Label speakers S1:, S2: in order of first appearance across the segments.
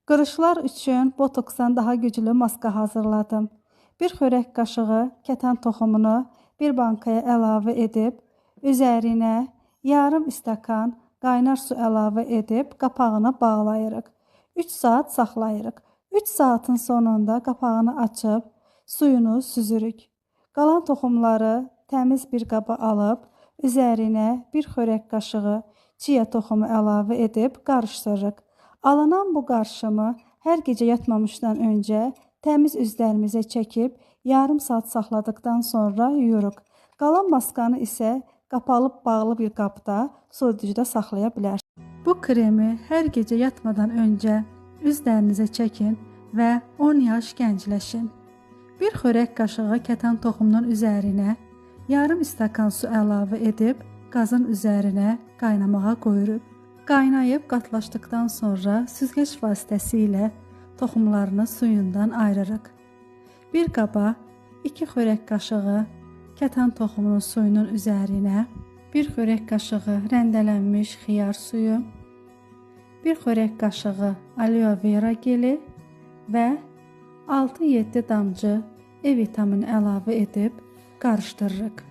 S1: Qırışlar üçün botoksdan daha güclü maska hazırladım. Bir xörək qaşığı kətan toxumunu bir bankaya əlavə edib, üzərinə yarım stəkan qaynar su əlavə edib qapağını bağlayırıq. 3 saat saxlayırıq. 3 saatın sonunda qapağını açıb suyunu süzürük. Qalan toxumları təmiz bir qaba alıb, üzərinə bir xörək qaşığı chia toxumu əlavə edib qarışdırırıq. Alınan bu qarışımı hər gecə yatmamışdan öncə təmiz üzlərimizə çəkib yarım saat saxladıqdan sonra yuyuruq. Qalan maskanı isə qapalı bağlı bir qabda soyuducuda saxlaya bilərsiniz. Bu kremi hər gecə yatmadan öncə üzlərinizə çəkin və 10 yaş gəncləşin. Bir xörək qaşığı kətan toxumunun üzərinə yarım stəkan su əlavə edib qazın üzərinə qaynamağa qoyuruq. Qaynayıb qatlaşdıqdan sonra süzgəc vasitəsilə toxumlarını suyundan ayırırıq. Bir qaba 2 xörək qaşığı kətan toxumunun suyunun üzərinə, bir xörək qaşığı rəndələnmiş xiyar suyu, bir xörək qaşığı aloe vera geli və 6-7 damcı E vitamini əlavə edib qarışdırırıq.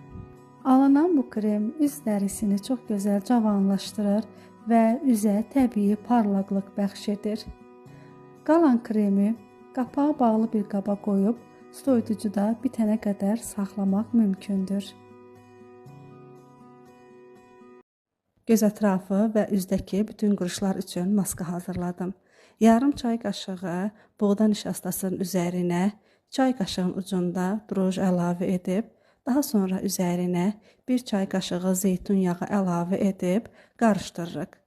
S1: Alınan bu krem üz dərisini çox gözəl cavanlaşdırır və üzə təbii parlaqlıq bəxş edir. Qalan kremi qapağı bağlı bir qaba qoyub soyuducuda bitənə qədər saxlamaq mümkündür. Göz ətrafı və üzdəki bütün qırışlar üçün maska hazırladım. Yarım çay qaşığı buğda nişastasının üzərinə çay qaşığının ucunda druj əlavə edib, daha sonra üzərinə bir çay qaşığı zeytun yağı əlavə edib qarışdırırıq.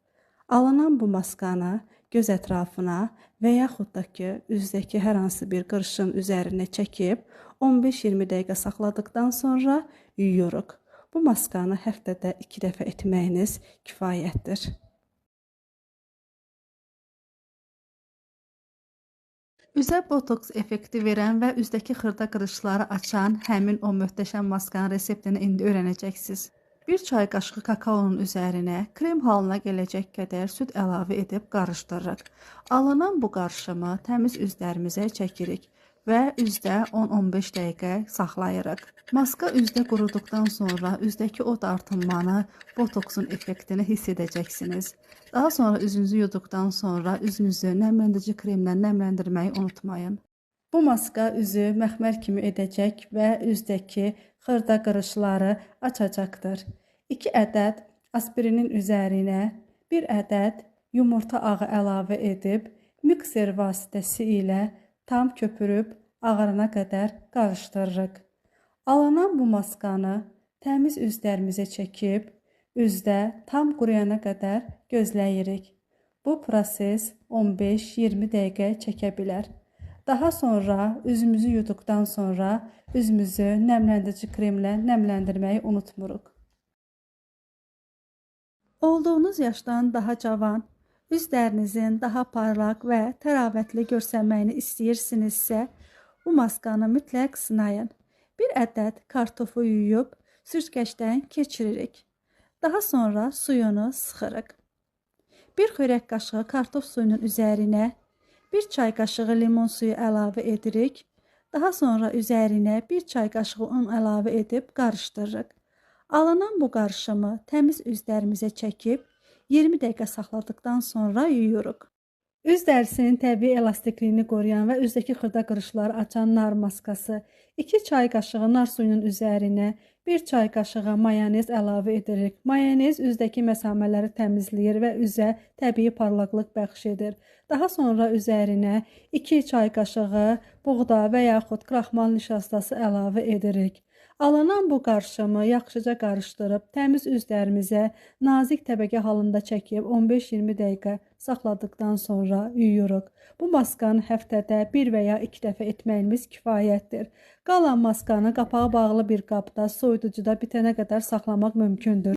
S1: Alınan bu maskanı göz ətrafına və yaxud da ki, üzdəki hər hansı bir qırışın üzərinə çəkib 15-20 dəqiqə saxladıqdan sonra yuyuruq. Bu maskanı həftədə 2 dəfə etməyiniz kifayətdir. Üzə botoks effekti verən və üzdəki xırda qırışları açan həmin o möhtəşəm maskanın reseptini indi öyrənəcəksiniz. Bir çay qaşığı kakaonun üzərinə krem halına gələcək qədər süd əlavə edib qarışdırırıq. Alınan bu qarışımı təmiz üzlərimizə çəkirik və üzdə 10-15 dəqiqə saxlayırıq. Maska üzdə quruduqdan sonra üzdəki o dartınmanı, botoksun effektini hiss edəcəksiniz. Daha sonra üzünüzü yuduqdan sonra üzünüzü nəmləndirici kremlə nəmləndirməyi unutmayın. Bu maska üzü məxmər kimi edəcək və üzdəki xırda qırışları açacaqdır. 2 ədəd aspirinin üzərinə 1 ədəd yumurta ağı əlavə edib mikser vasitəsilə tam köpürüb ağarana qədər qarışdırırıq. Alınan bu maskanı təmiz üzlərimizə çəkib üzdə tam quruyana qədər gözləyirik. Bu proses 15-20 dəqiqə çəkə bilər. Daha sonra üzümüzü yuduqdan sonra üzümüzü nəmləndirici kremlə nəmləndirməyi unutmuruq. Olduğunuz yaşdan daha cavan, üz dərinizin daha parlaq və təravətli görsənməyini istəyirsinizsə, bu maskanı mütləq sınayın. Bir ədəd kartofu yuyub süzgəcdən keçiririk. Daha sonra suyunu sıxırıq. Bir xörək qaşığı kartof suyunun üzərinə bir çay qaşığı limon suyu əlavə edirik. Daha sonra üzərinə bir çay qaşığı un əlavə edib qarışdırırıq. Alınan bu qarışımı təmiz üzlərimizə çəkib 20 dəqiqə saxladıqdan sonra yuyuruq. Üz dərisinin təbii elastikliyini qoruyan və üzdəki xırda qırışları açan nar maskası. 2 çay qaşığı nar suyunun üzərinə 1 çay qaşığı mayonez əlavə edirik. Mayonez üzdəki məsamələri təmizləyir və üzə təbii parlaqlıq bəxş edir. Daha sonra üzərinə 2 çay qaşığı buğda və yaxud kraxmal nişastası əlavə edirik. Alınan bu qarışımı yaxşıca qarışdırıb təmiz üzlərimizə nazik təbəqə halında çəkib 15-20 dəqiqə saxladıqdan sonra yuyuruq. Bu maskanı həftədə 1 və ya 2 dəfə etməyimiz kifayətdir. Qalan maskanı qapağı bağlı bir qabda soyuducuda bitənə qədər saxlamaq mümkündür.